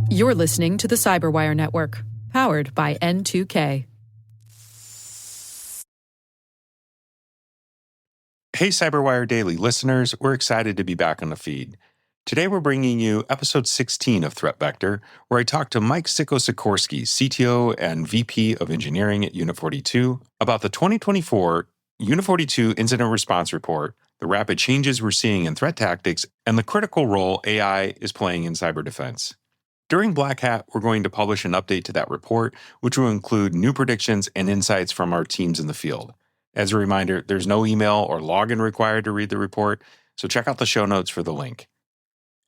You're listening to the Cyberwire Network, powered by N2K. Hey, Cyberwire Daily listeners, we're excited to be back on the feed. Today we're bringing you episode 16 of Threat Vector, where I talk to Mike Sikorski, CTO and VP of Engineering at Unit 42, about the 2024 Unit 42 Incident Response Report, the rapid changes we're seeing in threat tactics, and the critical role AI is playing in cyber defense. During Black Hat, we're going to publish an update to that report, which will include new predictions and insights from our teams in the field. As a reminder, there's no email or login required to read the report, so check out the show notes for the link.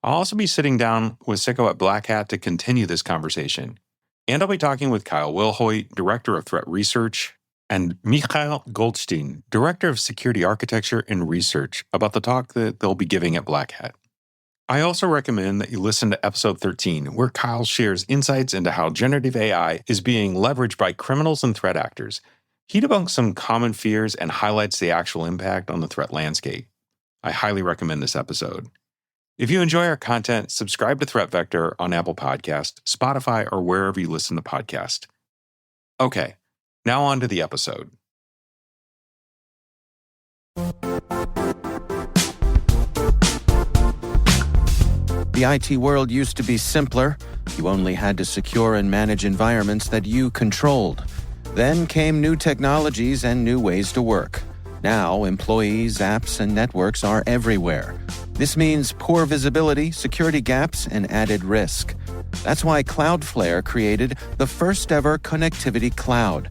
I'll also be sitting down with Siko at Black Hat to continue this conversation. And I'll be talking with Kyle Wilhoit, Director of Threat Research, and Michael Goldstein, Director of Security Architecture and Research, about the talk that they'll be giving at Black Hat. I also recommend that you listen to episode 13, where Kyle shares insights into how generative AI is being leveraged by criminals and threat actors. He debunks some common fears and highlights the actual impact on the threat landscape. I highly recommend this episode. If you enjoy our content, subscribe to Threat Vector on Apple Podcasts, Spotify, or wherever you listen to podcasts. Okay, now on to the episode. The IT world used to be simpler. You only had to secure and manage environments that you controlled. Then came new technologies and new ways to work. Now, employees, apps, and networks are everywhere. This means poor visibility, security gaps, and added risk. That's why Cloudflare created the first-ever connectivity cloud.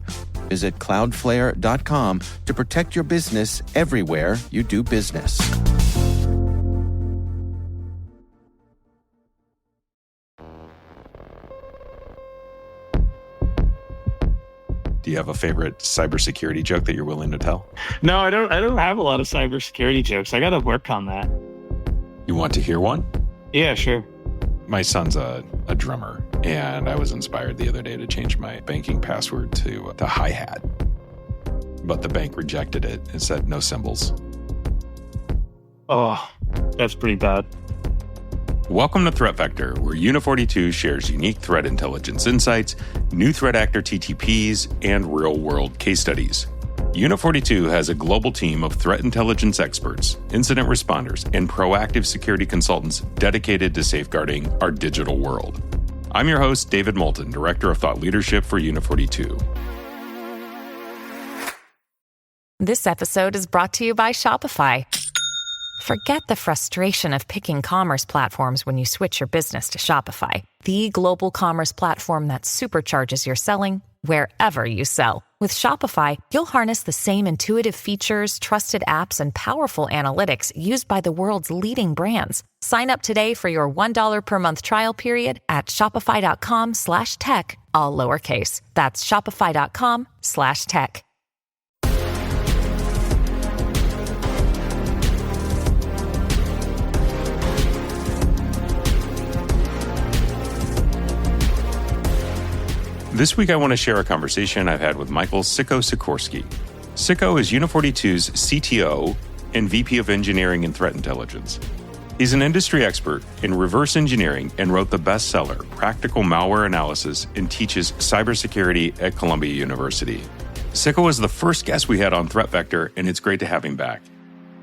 Visit cloudflare.com to protect your business everywhere you do business. Do you have a favorite cybersecurity joke that you're willing to tell? No, I don't have a lot of cybersecurity jokes. I got to work on that. You want to hear one? Yeah, sure. My son's a drummer, and I was inspired the other day to change my banking password to hi-hat. But the bank rejected it and said no symbols. Oh, that's pretty bad. Welcome to Threat Vector, where Unit 42 shares unique threat intelligence insights, new threat actor TTPs, and real-world case studies. Unit 42 has a global team of threat intelligence experts, incident responders, and proactive security consultants dedicated to safeguarding our digital world. I'm your host, David Moulton, Director of Thought Leadership for Unit 42. This episode is brought to you by Shopify. Forget the frustration of picking commerce platforms when you switch your business to Shopify, the global commerce platform that supercharges your selling wherever you sell. With Shopify, you'll harness the same intuitive features, trusted apps, and powerful analytics used by the world's leading brands. Sign up today for your $1 per month trial period at shopify.com/tech, all lowercase. That's shopify.com/tech. This week, I want to share a conversation I've had with Michael Sikorski. Siko is Unit 42's CTO and VP of Engineering and Threat Intelligence. He's an industry expert in reverse engineering and wrote the bestseller, Practical Malware Analysis, and teaches cybersecurity at Columbia University. Siko was the first guest we had on Threat Vector, and it's great to have him back.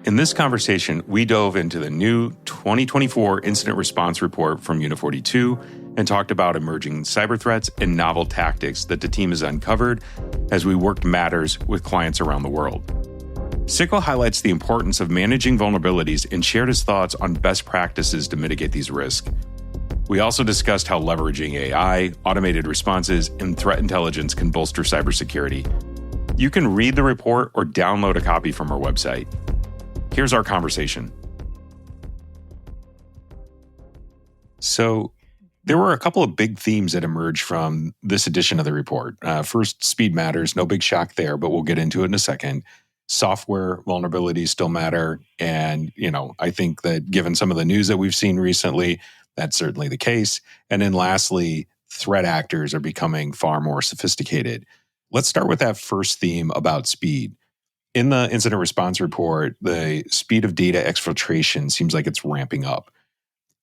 In this conversation, we dove into the new 2024 Incident Response Report from Unit 42 and talked about emerging cyber threats and novel tactics that the team has uncovered as we worked matters with clients around the world. Siko highlights the importance of managing vulnerabilities and shared his thoughts on best practices to mitigate these risks. We also discussed how leveraging AI, automated responses, and threat intelligence can bolster cybersecurity. You can read the report or download a copy from our website. Here's our conversation. So, there were a couple of big themes that emerged from this edition of the report. First, speed matters. No big shock there, but we'll get into it in a second. Software vulnerabilities still matter. And, I think that given some of the news that we've seen recently, that's certainly the case. And then lastly, threat actors are becoming far more sophisticated. Let's start with that first theme about speed. In the incident response report, the speed of data exfiltration seems like it's ramping up.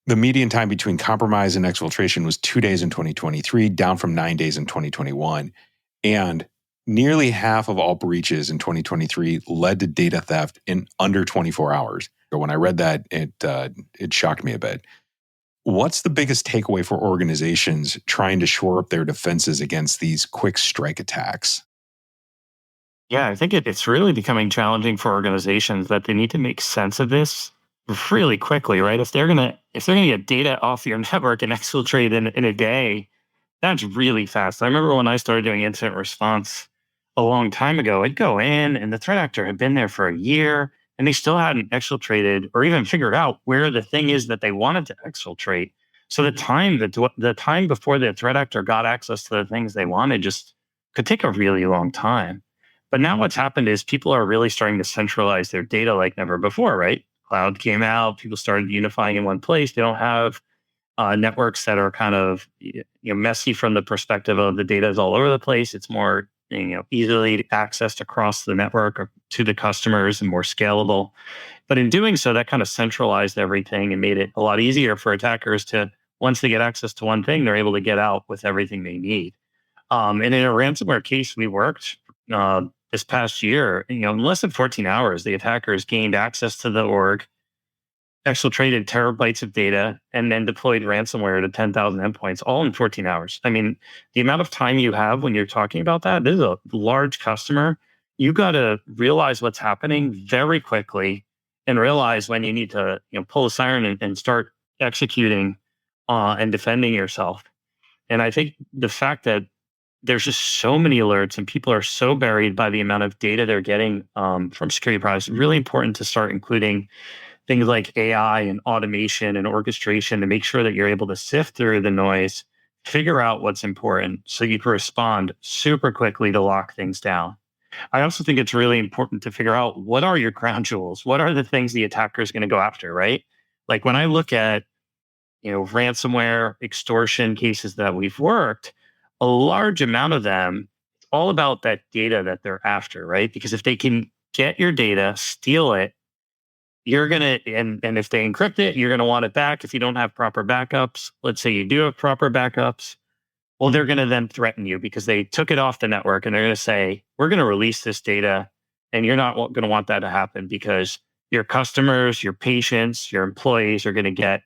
The median time between compromise and exfiltration was 2 days in 2023, down from 9 days in 2021. And nearly half of all breaches in 2023 led to data theft in under 24 hours. But when I read that, it shocked me a bit. What's the biggest takeaway for organizations trying to shore up their defenses against these quick strike attacks? Yeah, I think it's really becoming challenging for organizations that they need to make sense of this really quickly, right? If they're gonna get data off your network and exfiltrate in a day, that's really fast. I remember when I started doing incident response a long time ago, I'd go in and the threat actor had been there for a year and they still hadn't exfiltrated or even figured out where the thing is that they wanted to exfiltrate. So the time before the threat actor got access to the things they wanted just could take a really long time. But now what's happened is people are really starting to centralize their data like never before, right? Cloud came out, people started unifying in one place. They don't have networks that are kind of messy from the perspective of the data is all over the place. It's more easily accessed across the network or to the customers and more scalable. But in doing so, that kind of centralized everything and made it a lot easier for attackers to, once they get access to one thing, they're able to get out with everything they need. And in a ransomware case we worked this past year, in less than 14 hours, the attackers gained access to the org, exfiltrated terabytes of data, and then deployed ransomware to 10,000 endpoints, all in 14 hours. I mean, the amount of time you have when you're talking about that, this is a large customer. You got to realize what's happening very quickly and realize when you need to pull the siren and start executing and defending yourself. And I think the fact that there's just so many alerts and people are so buried by the amount of data they're getting from security products, really important to start including things like AI and automation and orchestration to make sure that you're able to sift through the noise, figure out what's important so you can respond super quickly to lock things down. I also think it's really important to figure out what are your crown jewels? What are the things the attacker is going to go after, right? Like when I look at ransomware, extortion cases that we've worked, a large amount of them, it's all about that data that they're after, right? Because if they can get your data, steal it, you're going to, and if they encrypt it, you're going to want it back. If you don't have proper backups, let's say you do have proper backups, well, they're going to then threaten you because they took it off the network and they're going to say, we're going to release this data and you're not going to want that to happen because your customers, your patients, your employees are going to get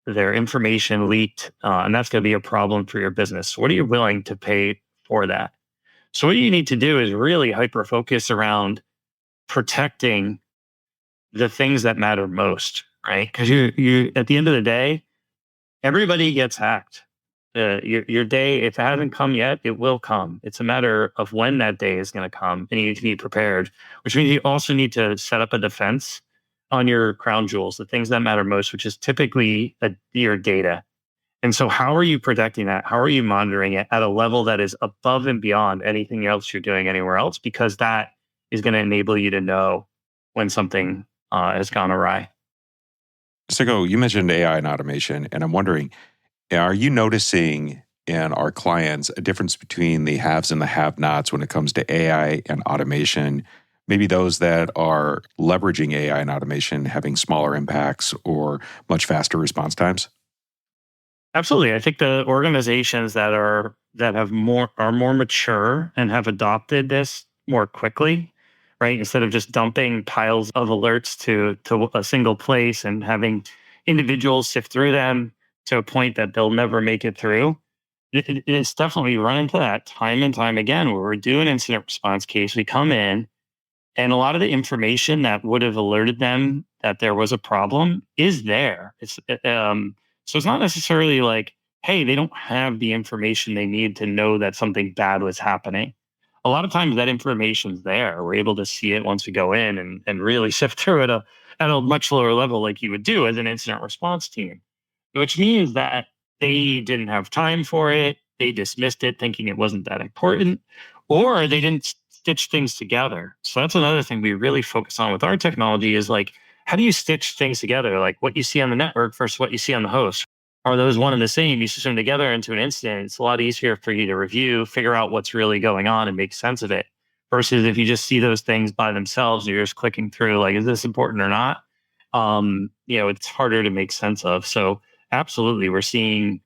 their information leaked, and that's going to be a problem for your business. What are you willing to pay for that? So what you need to do is really hyper focus around protecting the things that matter most, right? Because you at the end of the day, everybody gets hacked. Your day, if it hasn't come yet, it will come. It's a matter of when that day is going to come, and you need to be prepared. Which means you also need to set up a defense on your crown jewels, the things that matter most, which is typically your data. And so how are you protecting that? How are you monitoring it at a level that is above and beyond anything else you're doing anywhere else? Because that is going to enable you to know when something has gone awry. Siko, you mentioned AI and automation, and I'm wondering, are you noticing in our clients a difference between the haves and the have-nots when it comes to AI and automation? Maybe those that are leveraging AI and automation having smaller impacts or much faster response times? Absolutely. I think the organizations that are more mature and have adopted this more quickly, right? Instead of just dumping piles of alerts to a single place and having individuals sift through them to a point that they'll never make it through. It's definitely run into that time and time again where we're doing an incident response case. We come in and a lot of the information that would have alerted them that there was a problem is there. So it's not necessarily like, hey, they don't have the information they need to know that something bad was happening. A lot of times that information's there. We're able to see it once we go in and really sift through it at a much lower level like you would do as an incident response team, which means that they didn't have time for it. They dismissed it thinking it wasn't that important, or they didn't stitch things together. So that's another thing we really focus on with our technology is like, how do you stitch things together? Like what you see on the network versus what you see on the host. Are those one and the same? You stitch them together into an incident. It's a lot easier for you to review, figure out what's really going on and make sense of it. Versus if you just see those things by themselves, you're just clicking through like, is this important or not? It's harder to make sense of. So absolutely, we're seeing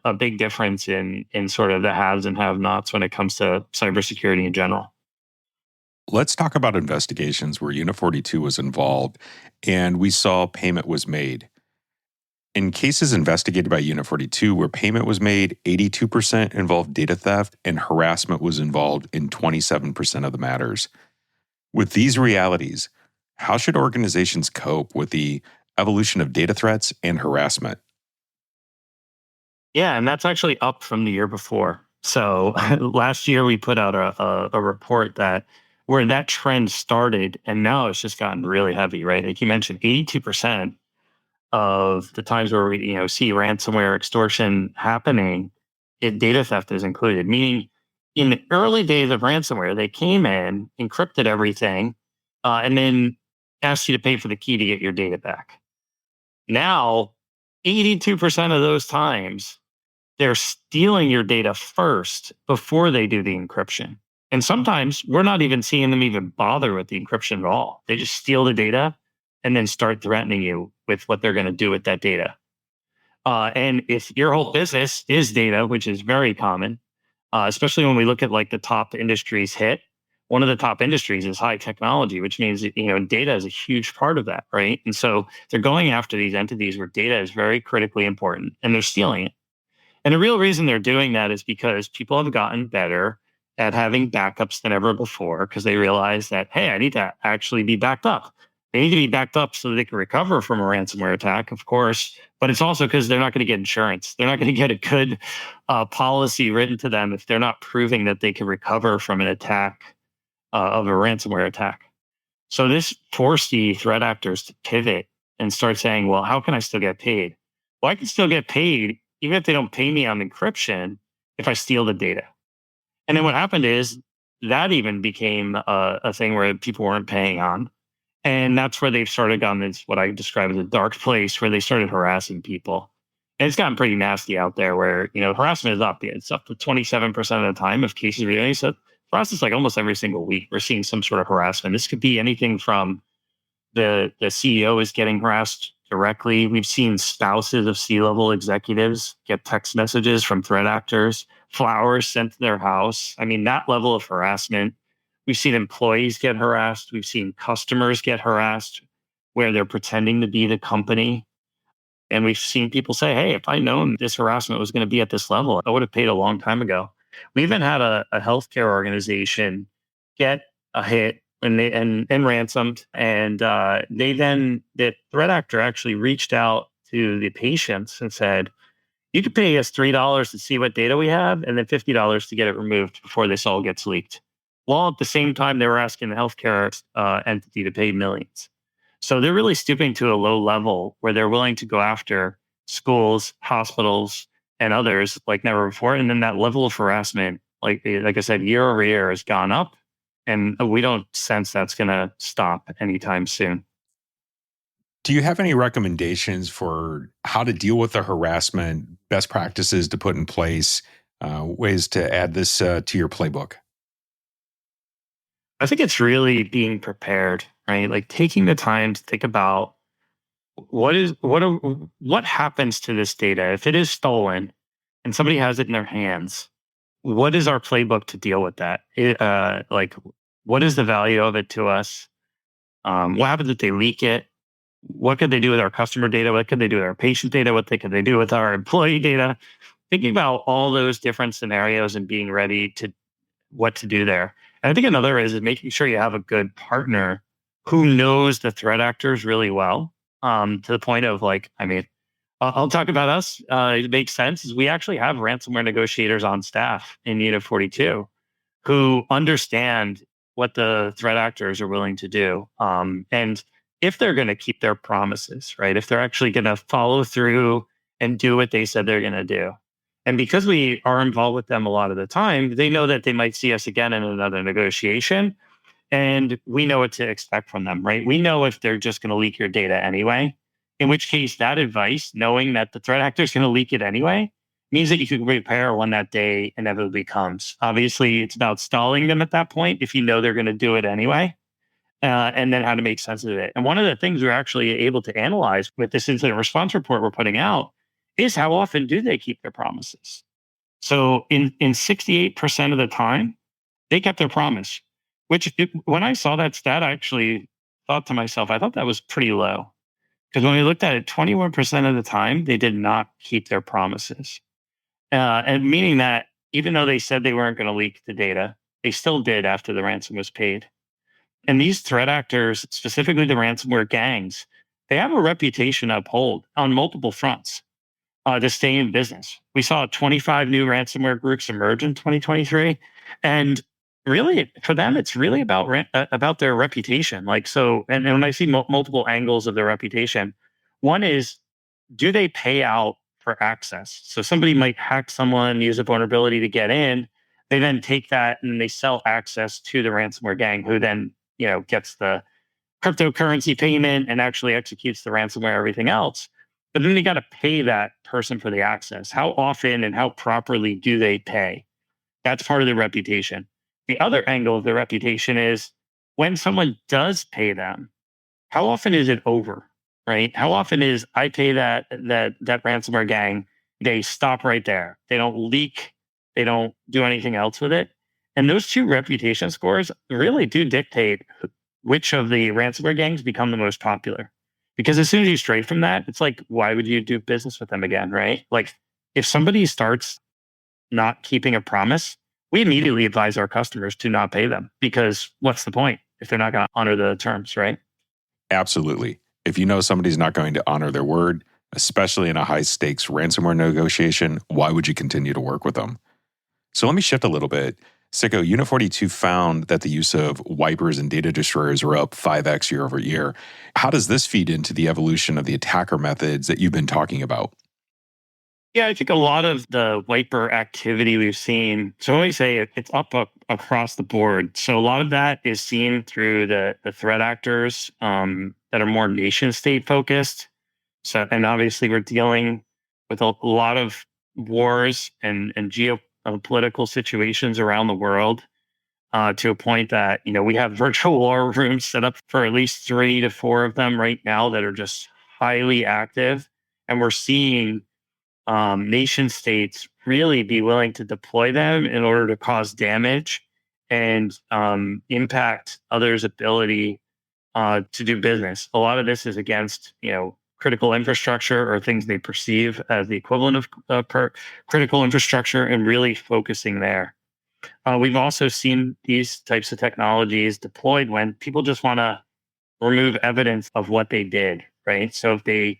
a big difference in sort of the haves and have-nots when it comes to cybersecurity in general. Let's talk about investigations where Unit 42 was involved and we saw payment was made. In cases investigated by Unit 42 where payment was made, 82% involved data theft and harassment was involved in 27% of the matters. With these realities, how should organizations cope with the evolution of data threats and harassment? Yeah, and that's actually up from the year before. So last year we put out a report that where that trend started, and now it's just gotten really heavy, right? Like you mentioned, 82% of the times where we see ransomware extortion happening, data theft is included. Meaning, in the early days of ransomware, they came in, encrypted everything, and then asked you to pay for the key to get your data back. Now, 82% of those times they're stealing your data first before they do the encryption. And sometimes we're not even seeing them even bother with the encryption at all. They just steal the data and then start threatening you with what they're going to do with that data. And if your whole business is data, which is very common, especially when we look at like the top industries hit, one of the top industries is high technology, which means data is a huge part of that, right? And so they're going after these entities where data is very critically important, and they're stealing it. And the real reason they're doing that is because people have gotten better at having backups than ever before because they realize that, hey, I need to actually be backed up. They need to be backed up so that they can recover from a ransomware attack, of course, but it's also because they're not going to get insurance. They're not going to get a good policy written to them if they're not proving that they can recover from an attack of a ransomware attack. So this forced the threat actors to pivot and start saying, well, how can I still get paid? Well, I can still get paid even if they don't pay me on encryption if I steal the data. And then what happened is that even became a thing where people weren't paying on. And that's where they've started gone this, what I describe as a dark place where they started harassing people. And it's gotten pretty nasty out there where, harassment is up. It's up to 27% of the time of cases reading. So for us, it's like almost every single week we're seeing some sort of harassment. This could be anything from the CEO is getting harassed directly. We've seen spouses of C-level executives get text messages from threat actors, flowers sent to their house. I mean, that level of harassment. We've seen employees get harassed. We've seen customers get harassed where they're pretending to be the company. And we've seen people say, hey, if I'd known this harassment was going to be at this level, I would have paid a long time ago. We even had a healthcare organization get a hit and ransomed. And the threat actor actually reached out to the patients and said, you could pay us $3 to see what data we have and then $50 to get it removed before this all gets leaked. While at the same time, they were asking the healthcare entity to pay millions. So they're really stooping to a low level where they're willing to go after schools, hospitals, and others like never before. And then that level of harassment, like I said, year over year has gone up. And we don't sense that's going to stop anytime soon. Do you have any recommendations for how to deal with the harassment, best practices to put in place, ways to add this to your playbook? I think it's really being prepared, right? Like taking the time to think about what happens to this data if it is stolen and somebody has it in their hands. What is our playbook to deal with that? What is the value of it to us? What happens if they leak it? What could they do with our customer data? What could they do with our patient data? What could they do with our employee data? Thinking about all those different scenarios and being ready to what to do there. And I think another is making sure you have a good partner who knows the threat actors really well, to the point of I'll talk about us. It makes sense. Is we actually have ransomware negotiators on staff in Unit 42 who understand what the threat actors are willing to do. And if they're going to keep their promises, right? If they're actually going to follow through and do what they said they're going to do. And because we are involved with them a lot of the time, they know that they might see us again in another negotiation. And we know what to expect from them, right? We know if they're just going to leak your data anyway, in which case that advice, knowing that the threat actor is going to leak it anyway, means that you can prepare when that day inevitably comes. Obviously, it's about stalling them at that point if you know they're going to do it anyway, and then how to make sense of it. And one of the things we're actually able to analyze with this incident response report we're putting out is how often do they keep their promises? So in 68% of the time, they kept their promise, when I saw that stat, I actually thought to myself, I thought that was pretty low. Because when we looked at it, 21% of the time, they did not keep their promises. And meaning that even though they said they weren't going to leak the data, they still did after the ransom was paid. And these threat actors, specifically the ransomware gangs, they have a reputation to uphold on multiple fronts to stay in business. We saw 25 new ransomware groups emerge in 2023, and really for them, it's really about their reputation. Like so, and when I see multiple angles of their reputation, one is, do they pay out for access? So somebody might hack someone, use a vulnerability to get in. They then take that and they sell access to the ransomware gang, who then gets the cryptocurrency payment and actually executes the ransomware, everything else. But then they got to pay that person for the access. How often and how properly do they pay? That's part of the reputation. The other angle of the reputation is, when someone does pay them, how often is it over? Right? How often is, I pay that ransomware gang, they stop right there. They don't leak. They don't do anything else with it. And those two reputation scores really do dictate which of the ransomware gangs become the most popular. Because as soon as you stray from that, it's like, why would you do business with them again, right? Like, if somebody starts not keeping a promise, we immediately advise our customers to not pay them, because what's the point if they're not going to honor the terms, right? Absolutely. If you know somebody's not going to honor their word, especially in a high stakes ransomware negotiation, why would you continue to work with them? So let me shift a little bit. Siko, Unit 42 found that the use of wipers and data destroyers were up 5x year over year. How does this feed into the evolution of the attacker methods that you've been talking about? Yeah, I think a lot of the wiper activity we've seen, so when we say it's up across the board, so a lot of that is seen through the threat actors that are more nation state focused. So, and obviously we're dealing with a lot of wars and geopolitical situations around the world, to a point that, we have virtual war rooms set up for at least 3 to 4 of them right now that are just highly active. And we're seeing nation states really be willing to deploy them in order to cause damage and impact others' ability to do business. A lot of this is against, critical infrastructure, or things they perceive as the equivalent of critical infrastructure, and really focusing there. We've also seen these types of technologies deployed when people just want to remove evidence of what they did, right? So if they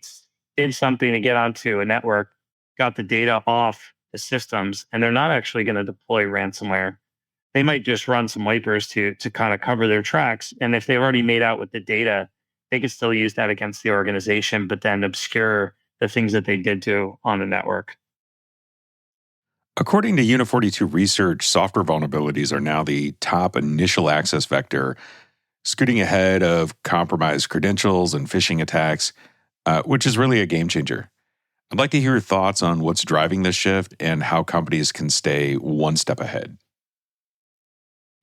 did something to get onto a network, got the data off the systems, and they're not actually going to deploy ransomware, they might just run some wipers to kind of cover their tracks. And if they've already made out with the data, they can still use that against the organization, but then obscure the things that they did do on the network. According to Unit 42 research, software vulnerabilities are now the top initial access vector, scooting ahead of compromised credentials and phishing attacks, which is really a game changer. I'd like to hear your thoughts on what's driving this shift and how companies can stay one step ahead.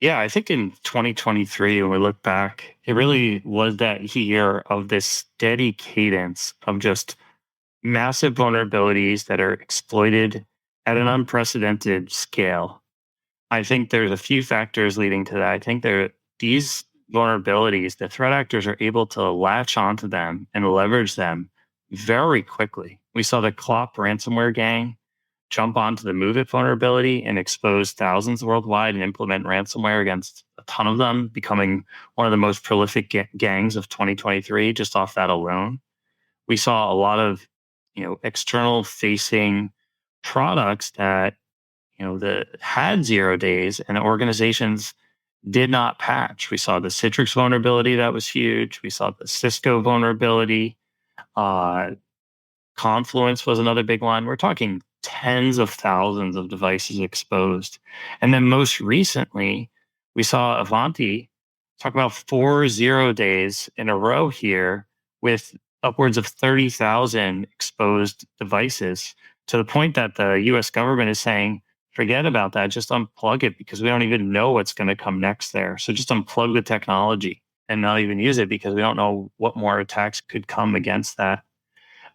Yeah, I think in 2023, when we look back, it really was that year of this steady cadence of just massive vulnerabilities that are exploited at an unprecedented scale. I think there's a few factors leading to that. I think these vulnerabilities, the threat actors are able to latch onto them and leverage them very quickly. We saw the Clop ransomware gang jump onto the Move It vulnerability and expose thousands worldwide and implement ransomware against a ton of them, becoming one of the most prolific gangs of 2023 just off that alone. We saw a lot of, external facing products that, that had 0 days, and organizations did not patch. We saw the Citrix vulnerability that was huge. We saw the Cisco vulnerability. Confluence was another big one. We're talking tens of thousands of devices exposed. And then most recently, we saw Avanti talk about 4 0 days in a row here with upwards of 30,000 exposed devices, to the point that the US government is saying, forget about that, just unplug it, because we don't even know what's going to come next there. So just unplug the technology and not even use it, because we don't know what more attacks could come against that.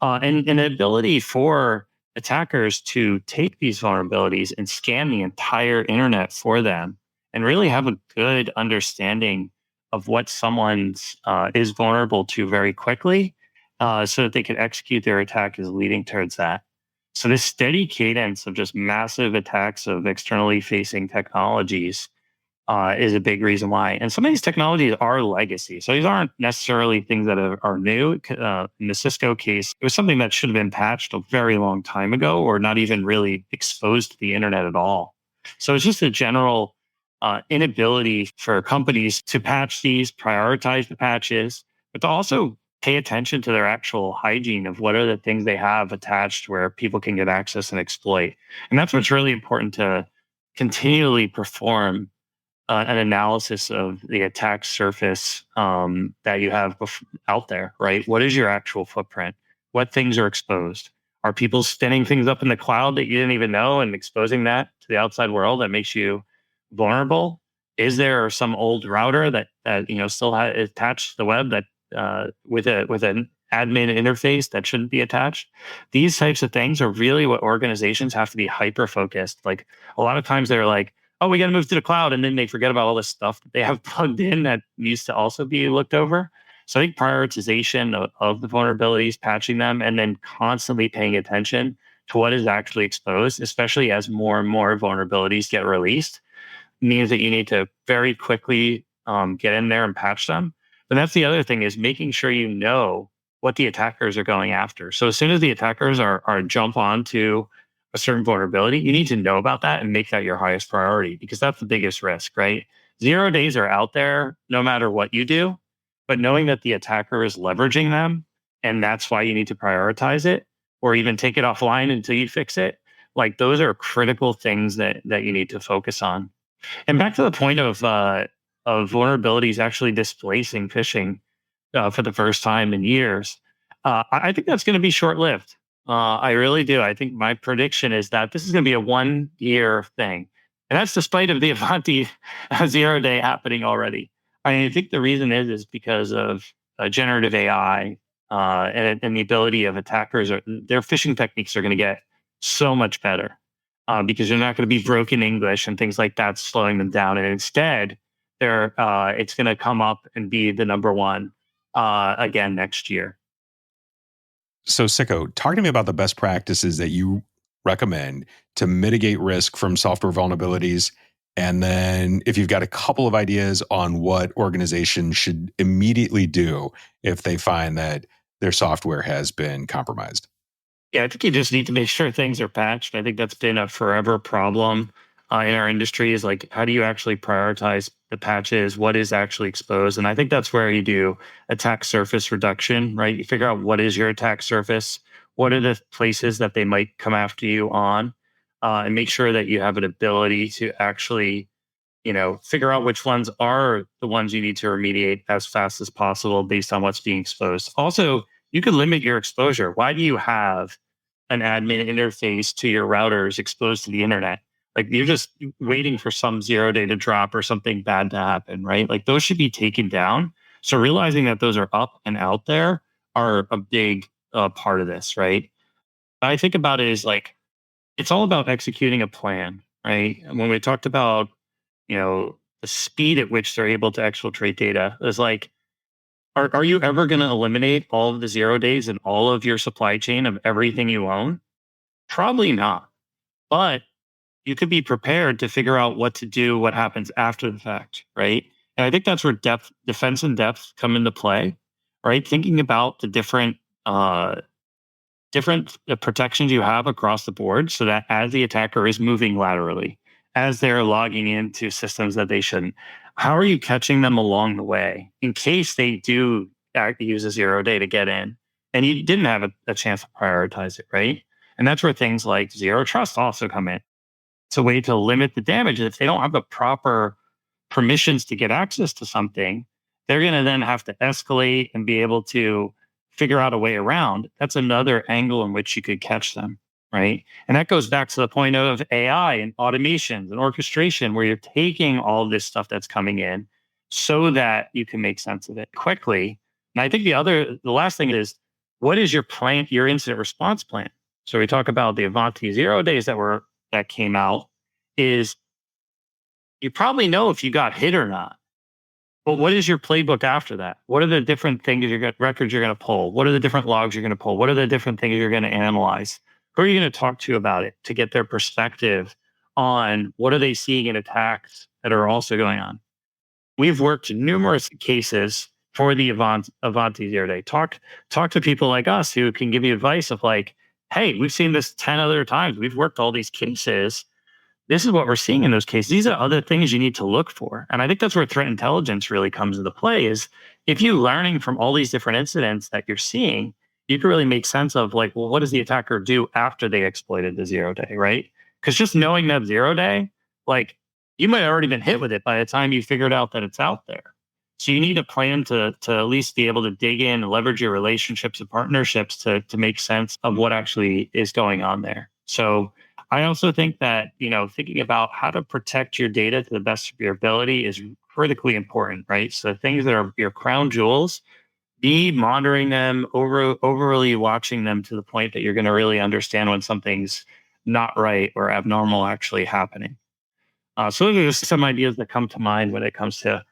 And an ability for attackers to take these vulnerabilities and scan the entire internet for them and really have a good understanding of what someone's is vulnerable to very quickly, so that they can execute their attack is leading towards that. So this steady cadence of just massive attacks of externally facing technologies is a big reason why. And some of these technologies are legacy. So these aren't necessarily things that are new. In the Cisco case, it was something that should have been patched a very long time ago or not even really exposed to the internet at all. So it's just a general inability for companies to patch these, prioritize the patches, but to also pay attention to their actual hygiene of what are the things they have attached where people can get access and exploit. And that's what's really important to continually perform an analysis of the attack surface that you have out there, right? What is your actual footprint? What things are exposed? Are people spinning things up in the cloud that you didn't even know and exposing that to the outside world that makes you vulnerable? Is there some old router that still attached to the web that with an admin interface that shouldn't be attached? These types of things are really what organizations have to be hyper focused. Like a lot of times they're like, oh, we got to move to the cloud. And then they forget about all this stuff that they have plugged in that needs to also be looked over. So I think prioritization of the vulnerabilities, patching them, and then constantly paying attention to what is actually exposed, especially as more and more vulnerabilities get released, means that you need to very quickly get in there and patch them. But that's the other thing, is making sure you know what the attackers are going after. So as soon as the attackers are jump onto a certain vulnerability, you need to know about that and make that your highest priority, because that's the biggest risk, right? 0 days are out there no matter what you do, but knowing that the attacker is leveraging them and that's why you need to prioritize it or even take it offline until you fix it. Like those are critical things that you need to focus on. And back to the point of vulnerabilities actually displacing phishing for the first time in years, I think that's going to be short lived. I really do. I think my prediction is that this is going to be a 1 year thing. And that's despite of the Avanti 0 day happening already. I think the reason is because of generative AI and the ability of attackers, their phishing techniques are going to get so much better because they're not going to be broken English and things like that slowing them down. And instead, it's going to come up and be the number one again next year. So, Siko, talk to me about the best practices that you recommend to mitigate risk from software vulnerabilities. And then if you've got a couple of ideas on what organizations should immediately do if they find that their software has been compromised. Yeah, I think you just need to make sure things are patched. I think that's been a forever problem in our industry, is like, how do you actually prioritize the patches? What is actually exposed? And I think that's where you do attack surface reduction, right? You figure out what is your attack surface, what are the places that they might come after you on, and make sure that you have an ability to actually, figure out which ones are the ones you need to remediate as fast as possible based on what's being exposed. Also, you can limit your exposure. Why do you have an admin interface to your routers exposed to the internet? Like you're just waiting for some 0 day to drop or something bad to happen, right? Like those should be taken down. So realizing that those are up and out there are a big part of this, right? I think about it as like, it's all about executing a plan, right? And when we talked about, the speed at which they're able to exfiltrate data, is like, are you ever going to eliminate all of the 0 days and all of your supply chain of everything you own? Probably not. But you could be prepared to figure out what to do, what happens after the fact, right? And I think that's where defense and depth come into play, right? Thinking about the different protections you have across the board, so that as the attacker is moving laterally, as they're logging into systems that they shouldn't, how are you catching them along the way in case they do use a 0 day to get in and you didn't have a chance to prioritize it, right? And that's where things like zero trust also come in. It's a way to limit the damage. If they don't have the proper permissions to get access to something, they're going to then have to escalate and be able to figure out a way around. That's another angle in which you could catch them, right? And that goes back to the point of AI and automations and orchestration, where you're taking all of this stuff that's coming in so that you can make sense of it quickly. And I think the last thing is, what is your plan, your incident response plan? So we talk about the Avanti 0 days that came out is you probably know if you got hit or not. But what is your playbook after that? What are the different things records you're going to pull? What are the different logs you're going to pull? What are the different things you're going to analyze? Who are you going to talk to about it to get their perspective on what are they seeing in attacks that are also going on? We've worked numerous cases for the Avanti 0 day. Talk to people like us who can give you advice of like, hey, we've seen this 10 other times. We've worked all these cases. This is what we're seeing in those cases. These are other things you need to look for. And I think that's where threat intelligence really comes into play is if you're learning from all these different incidents that you're seeing, you can really make sense of like, well, what does the attacker do after they exploited the 0 day, right? Because just knowing that 0 day, like you might have already been hit with it by the time you figured out that it's out there. So you need a plan to at least be able to dig in and leverage your relationships and partnerships to make sense of what actually is going on there. So I also think that, thinking about how to protect your data to the best of your ability is critically important, right? So things that are your crown jewels, be monitoring them, overly watching them to the point that you're going to really understand when something's not right or abnormal actually happening. So those are just some ideas that come to mind when it comes to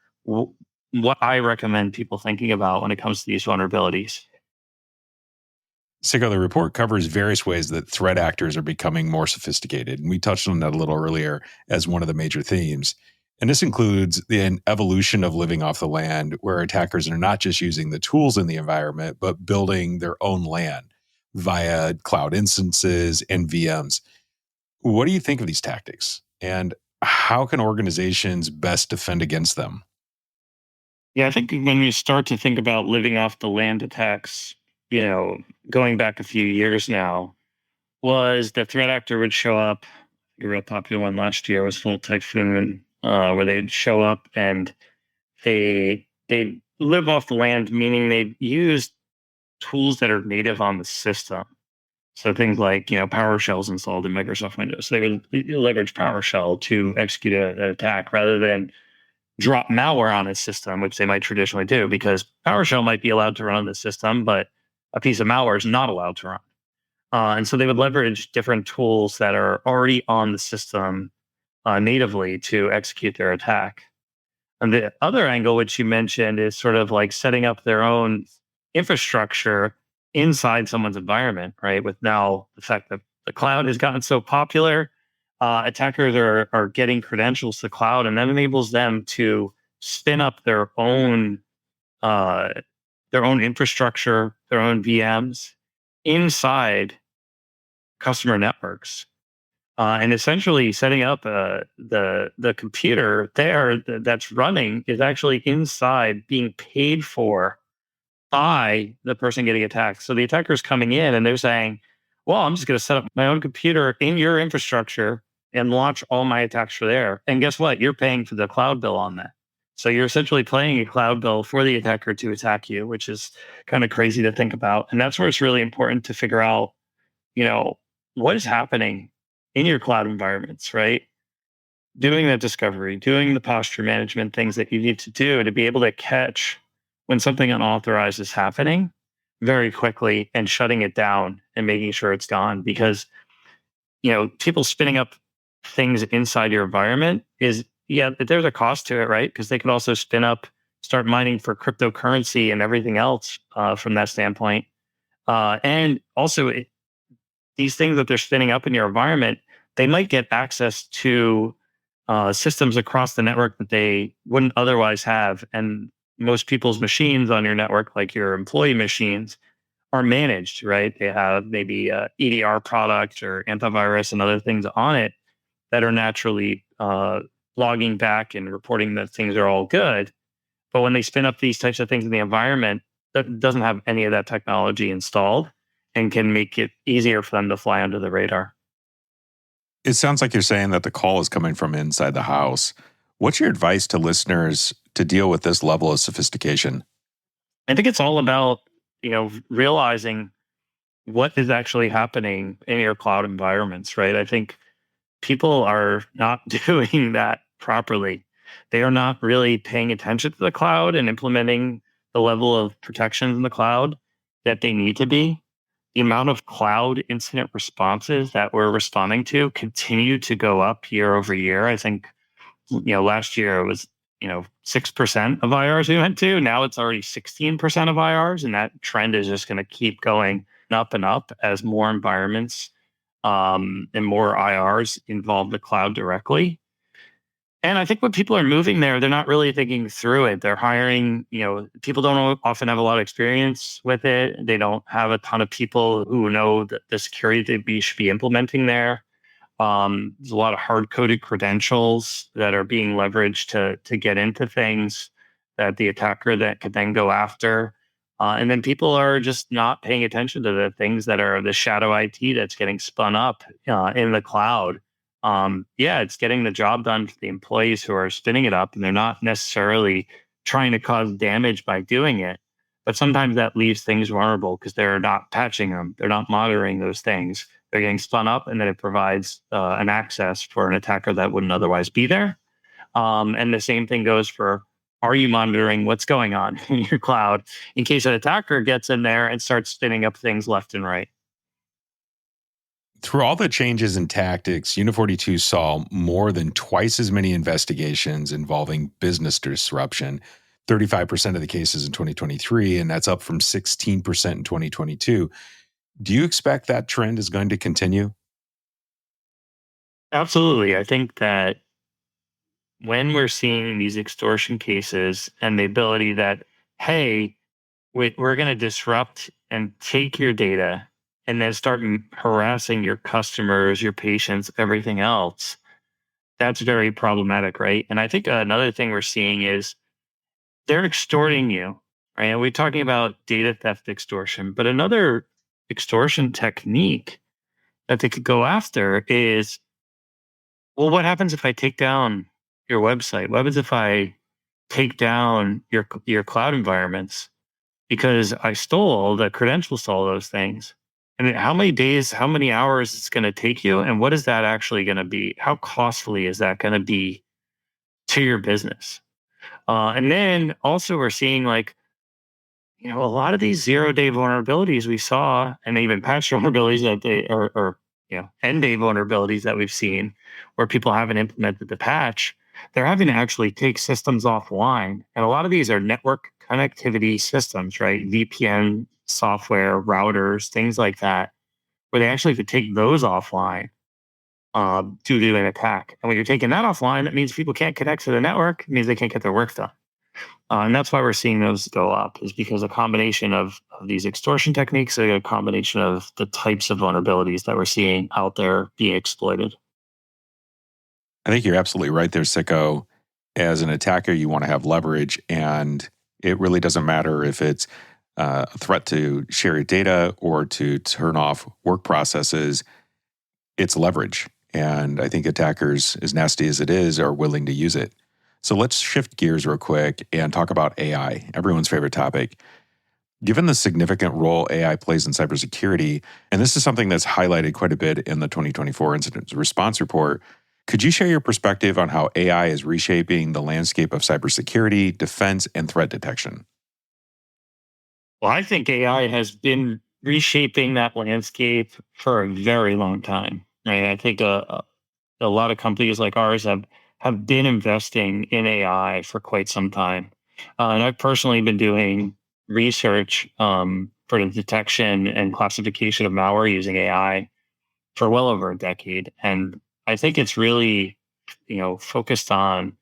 what I recommend people thinking about when it comes to these vulnerabilities. Siko, the report covers various ways that threat actors are becoming more sophisticated. And we touched on that a little earlier as one of the major themes. And this includes the evolution of living off the land, where attackers are not just using the tools in the environment, but building their own land via cloud instances and VMs. What do you think of these tactics? And how can organizations best defend against them? Yeah, I think when we start to think about living off the land attacks, going back a few years now, was the threat actor would show up. A real popular one last year was Full Typhoon, where they'd show up and they live off the land, meaning they'd use tools that are native on the system. So things like PowerShell's installed in Microsoft Windows. So they would leverage PowerShell to execute an attack rather than drop malware on a system, which they might traditionally do, because PowerShell might be allowed to run on the system, but a piece of malware is not allowed to run. And so they would leverage different tools that are already on the system natively to execute their attack. And the other angle, which you mentioned, is sort of like setting up their own infrastructure inside someone's environment, right? With now the fact that the cloud has gotten so popular, attackers are getting credentials to the cloud, and that enables them to spin up their own infrastructure, their own VMs inside customer networks, and essentially setting up the computer there that's running is actually inside, being paid for by the person getting attacked. So the attacker's coming in and they're saying, well, I'm just going to set up my own computer in your infrastructure and launch all my attacks for there. And guess what? You're paying for the cloud bill on that. So you're essentially paying a cloud bill for the attacker to attack you, which is kind of crazy to think about. And that's where it's really important to figure out, what is happening in your cloud environments, right? Doing that discovery, doing the posture management things that you need to do to be able to catch when something unauthorized is happening very quickly and shutting it down and making sure it's gone. Because, people spinning up things inside your environment there's a cost to it, right? Because they can also start mining for cryptocurrency and everything else from that standpoint. And also, these things that they're spinning up in your environment, they might get access to systems across the network that they wouldn't otherwise have. And most people's machines on your network, like your employee machines, are managed, right? They have maybe a EDR product or antivirus and other things on it that are naturally logging back and reporting that things are all good. But when they spin up these types of things in the environment, that doesn't have any of that technology installed and can make it easier for them to fly under the radar. It sounds like you're saying that the call is coming from inside the house. What's your advice to listeners to deal with this level of sophistication? I think it's all about, realizing what is actually happening in your cloud environments, right? I think people are not doing that properly. They are not really paying attention to the cloud and implementing the level of protections in the cloud that they need to be. the amount of cloud incident responses that we're responding to continue to go up year over year. I think, last year it was, 6% of IRs we went to. Now it's already 16% of IRs. And that trend is just going to keep going up and up as more environments and more IRs involve the cloud directly. And I think when people are moving there, they're not really thinking through it. They're hiring, people don't often have a lot of experience with it. They don't have a ton of people who know the security that we should be implementing there. There's a lot of hard-coded credentials that are being leveraged to get into things that the attacker that could then go after. And then people are just not paying attention to the things that are the shadow IT that's getting spun up in the cloud. It's getting the job done for the employees who are spinning it up, and they're not necessarily trying to cause damage by doing it. But sometimes that leaves things vulnerable because they're not patching them. They're not monitoring those things. They're getting spun up, and then it provides an access for an attacker that wouldn't otherwise be there. And the same thing goes for, are you monitoring what's going on in your cloud in case an attacker gets in there and starts spinning up things left and right? Through all the changes in tactics, Unit 42 saw more than twice as many investigations involving business disruption, 35% of the cases in 2023, and that's up from 16% in 2022. Do you expect that trend is going to continue? Absolutely. I think that when we're seeing these extortion cases and the ability that, hey, we're going to disrupt and take your data and then start harassing your customers, your patients, everything else, that's very problematic, right? And I think another thing we're seeing is they're extorting you, right? And we're talking about data theft extortion, but another extortion technique that they could go after is, well, what happens if I take down your website? What happens if I take down your cloud environments because I stole the credentials to all those things? And how many days, how many hours it's going to take you? And what is that actually going to be? How costly is that going to be to your business? And then also we're seeing a lot of these 0-day vulnerabilities we saw, and even patch vulnerabilities that end-day vulnerabilities that we've seen where people haven't implemented the patch, they're having to actually take systems offline. And a lot of these are network connectivity systems, right? VPN software, routers, things like that, where they actually have to take those offline due to an attack. And when you're taking that offline, that means people can't connect to the network. It means they can't get their work done. And that's why we're seeing those go up, is because a combination of these extortion techniques, a combination of the types of vulnerabilities that we're seeing out there being exploited. I think you're absolutely right there, Siko. As an attacker, you want to have leverage, and it really doesn't matter if it's a threat to share your data or to turn off work processes. It's leverage. And I think attackers, as nasty as it is, are willing to use it. So let's shift gears real quick and talk about AI, everyone's favorite topic. Given the significant role AI plays in cybersecurity, and this is something that's highlighted quite a bit in the 2024 Incident Response Report, could you share your perspective on how AI is reshaping the landscape of cybersecurity, defense, and threat detection? Well, I think AI has been reshaping that landscape for a very long time. Right? I think a lot of companies like ours have been investing in AI for quite some time. And I've personally been doing research for the detection and classification of malware using AI for well over a decade. And I think it's really, focused on,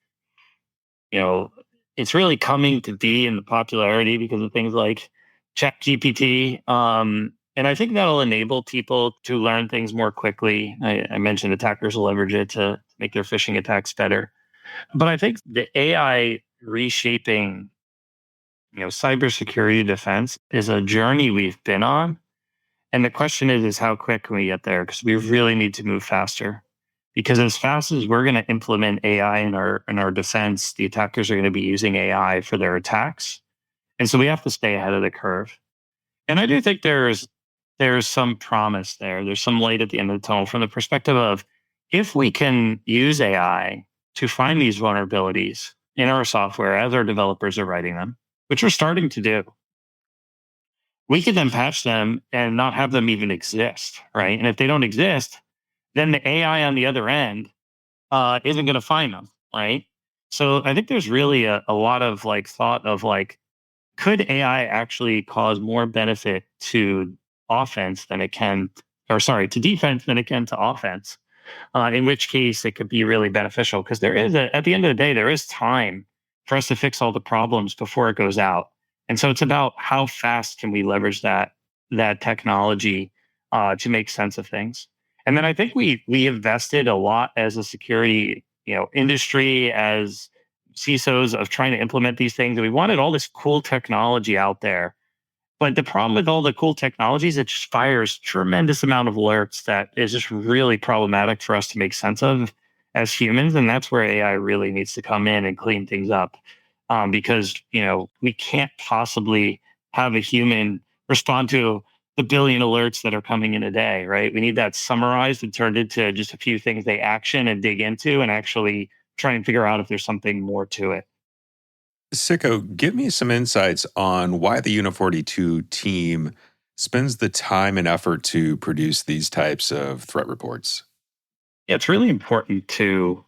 it's really coming to be in the popularity because of things like ChatGPT. And I think that'll enable people to learn things more quickly. I mentioned attackers will leverage it to make their phishing attacks better. But I think the AI reshaping, cybersecurity defense is a journey we've been on. And the question is how quick can we get there? Because we really need to move faster. Because as fast as we're going to implement AI in our defense, the attackers are going to be using AI for their attacks. And so we have to stay ahead of the curve. And I do think there's some promise there. There's some light at the end of the tunnel from the perspective of, if we can use AI to find these vulnerabilities in our software as our developers are writing them, which we're starting to do, we could then patch them and not have them even exist, right? And if they don't exist, then the AI on the other end isn't going to find them, right? So I think there's really a lot of like thought of like, could AI actually cause more benefit to offense than it can, or sorry, to defense than it can to offense? In which case it could be really beneficial because at the end of the day, there is time for us to fix all the problems before it goes out. And so it's about how fast can we leverage that technology to make sense of things. And then I think we invested a lot as a security industry, as CISOs of trying to implement these things. And we wanted all this cool technology out there. But the problem with all the cool technologies, it just fires tremendous amount of alerts that is just really problematic for us to make sense of as humans. And that's where AI really needs to come in and clean things up. Because, we can't possibly have a human respond to the billion alerts that are coming in a day, right? We need that summarized and turned into just a few things they action and dig into and actually try and figure out if there's something more to it. Siko, give me some insights on why the Unit 42 team spends the time and effort to produce these types of threat reports. Yeah, it's really important to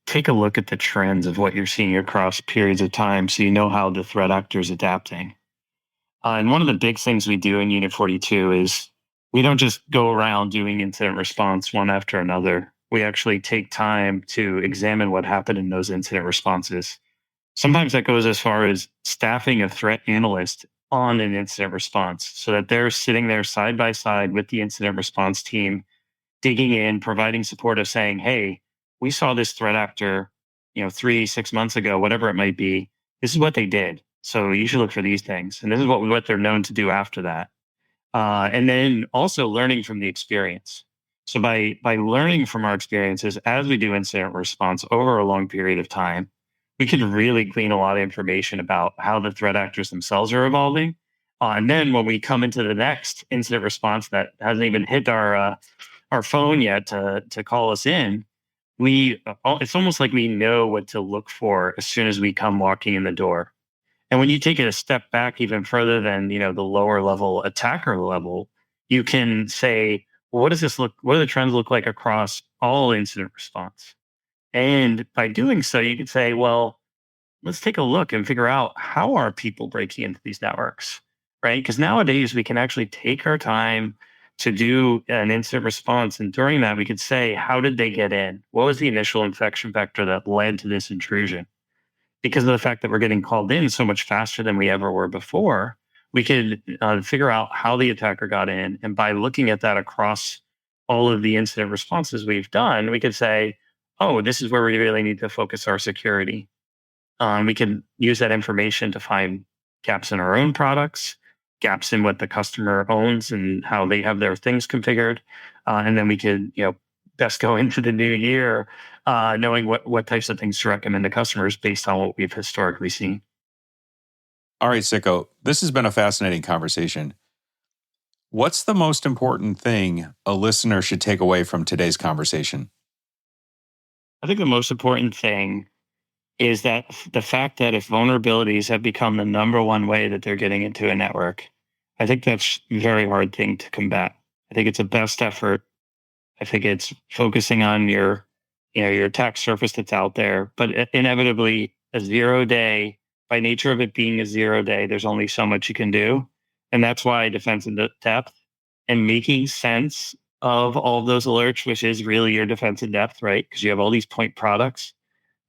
take a look at the trends of what you're seeing across periods of time so you know how the threat actor is adapting. And one of the big things we do in Unit 42 is we don't just go around doing incident response one after another. We actually take time to examine what happened in those incident responses. Sometimes that goes as far as staffing a threat analyst on an incident response so that they're sitting there side by side with the incident response team, digging in, providing support of saying, hey, we saw this threat actor, 3-6 months ago, whatever it might be. This is what they did. So you should look for these things. And this is what they're known to do after that. And then also learning from the experience. So by learning from our experiences as we do incident response over a long period of time, we can really glean a lot of information about how the threat actors themselves are evolving. And then when we come into the next incident response that hasn't even hit our phone yet to call us in, it's almost like we know what to look for as soon as we come walking in the door. And when you take it a step back even further than the lower level attacker level, you can say, well, what do the trends look like across all incident response? And by doing so, you can say, well, let's take a look and figure out how are people breaking into these networks, right? Because nowadays we can actually take our time to do an incident response. And during that, we could say, how did they get in? What was the initial infection vector that led to this intrusion? Because of the fact that we're getting called in so much faster than we ever were before, we could figure out how the attacker got in. And by looking at that across all of the incident responses we've done, we could say, oh, this is where we really need to focus our security. We can use that information to find gaps in our own products, gaps in what the customer owns and how they have their things configured. And then we could, best go into the new year knowing what types of things to recommend to customers based on what we've historically seen. All right, Siko, this has been a fascinating conversation. What's the most important thing a listener should take away from today's conversation? I think the most important thing is that the fact that if vulnerabilities have become the number one way that they're getting into a network, I think that's a very hard thing to combat. I think it's a best effort. I think it's focusing on your attack surface that's out there, but inevitably a 0 day, by nature of it being a 0 day, there's only so much you can do. And that's why defense in depth and making sense of all of those alerts, which is really your defense in depth, right? Because you have all these point products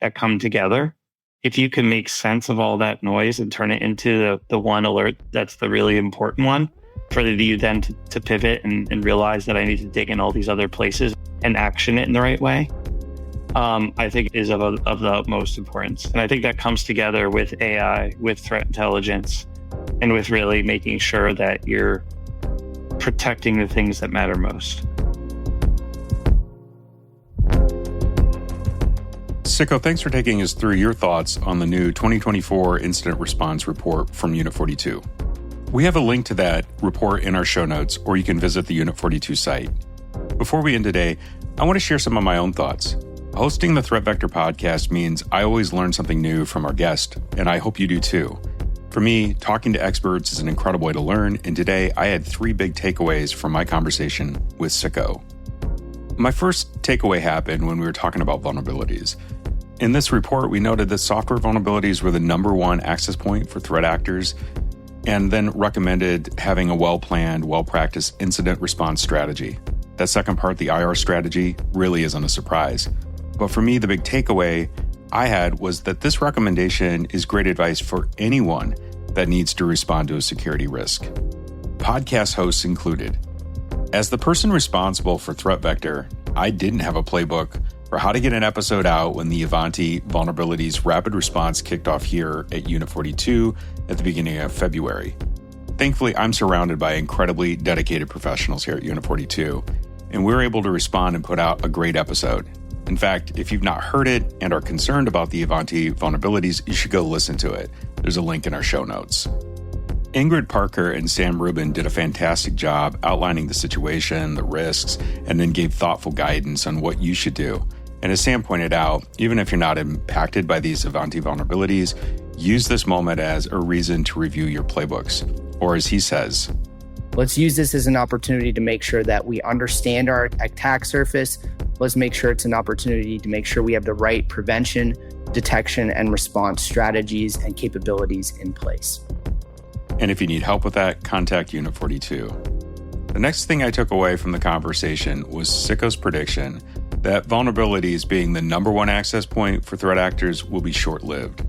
that come together. If you can make sense of all that noise and turn it into the one alert, that's the really important one for you then to pivot and realize that I need to dig in all these other places and action it in the right way, I think is of the utmost importance. And I think that comes together with AI, with threat intelligence, and with really making sure that you're protecting the things that matter most. Siko, thanks for taking us through your thoughts on the new 2024 Incident Response Report from Unit 42. We have a link to that report in our show notes, or you can visit the Unit 42 site. Before we end today, I want to share some of my own thoughts. Hosting the Threat Vector podcast means I always learn something new from our guest, and I hope you do too. For me, talking to experts is an incredible way to learn, and today I had 3 big takeaways from my conversation with Siko. My first takeaway happened when we were talking about vulnerabilities. In this report, we noted that software vulnerabilities were the number one access point for threat actors, and then recommended having a well-planned, well-practiced incident response strategy. That second part, the IR strategy, really isn't a surprise. But for me, the big takeaway I had was that this recommendation is great advice for anyone that needs to respond to a security risk, podcast hosts included. As the person responsible for Threat Vector, I didn't have a playbook for how to get an episode out when the Ivanti vulnerabilities rapid response kicked off here at Unit 42 at the beginning of February. Thankfully, I'm surrounded by incredibly dedicated professionals here at Unit 42, and we were able to respond and put out a great episode. In fact, if you've not heard it and are concerned about the Ivanti vulnerabilities, you should go listen to it. There's a link in our show notes. Ingrid Parker and Sam Rubin did a fantastic job outlining the situation, the risks, and then gave thoughtful guidance on what you should do. And as Sam pointed out, even if you're not impacted by these Ivanti vulnerabilities, use this moment as a reason to review your playbooks. Or as he says, let's use this as an opportunity to make sure that we understand our attack surface. Let's make sure it's an opportunity to make sure we have the right prevention, detection, and response strategies and capabilities in place. And if you need help with that, contact Unit 42. The next thing I took away from the conversation was Siko's prediction that vulnerabilities being the number one access point for threat actors will be short-lived.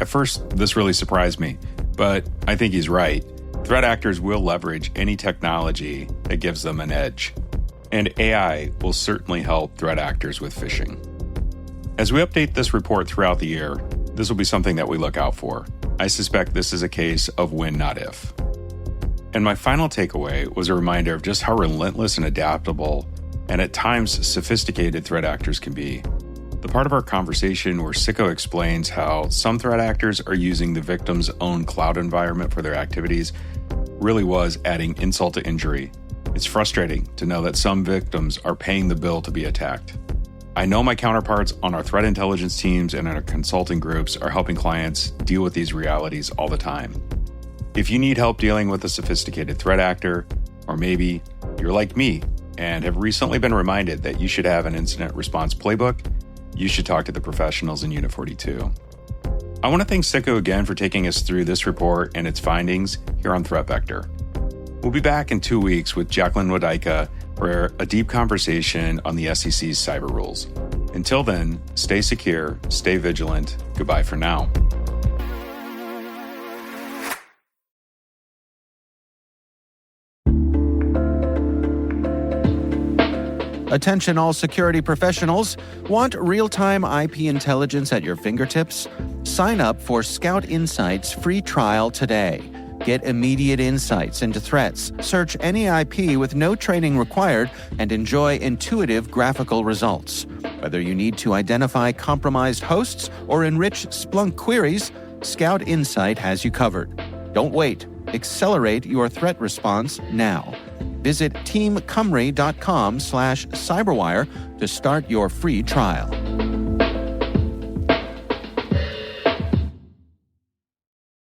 At first, this really surprised me, but I think he's right. Threat actors will leverage any technology that gives them an edge. And AI will certainly help threat actors with phishing. As we update this report throughout the year, this will be something that we look out for. I suspect this is a case of when, not if. And my final takeaway was a reminder of just how relentless and adaptable and at times sophisticated threat actors can be. The part of our conversation where Siko explains how some threat actors are using the victim's own cloud environment for their activities really was adding insult to injury. It's frustrating to know that some victims are paying the bill to be attacked. I know my counterparts on our threat intelligence teams and in our consulting groups are helping clients deal with these realities all the time. If you need help dealing with a sophisticated threat actor, or maybe you're like me and have recently been reminded that you should have an incident response playbook, you should talk to the professionals in Unit 42. I want to thank Siko again for taking us through this report and its findings here on Threat Vector. We'll be back in 2 weeks with Jacqueline Wadajka for a deep conversation on the SEC's cyber rules. Until then, stay secure, stay vigilant. Goodbye for now. Attention all security professionals. Want real-time IP intelligence at your fingertips? Sign up for Scout Insight's free trial today. Get immediate insights into threats, search any IP with no training required, and enjoy intuitive graphical results. Whether you need to identify compromised hosts or enrich Splunk queries, Scout Insight has you covered. Don't wait. Accelerate your threat response now. Visit teamcumry.com/cyberwire to start your free trial.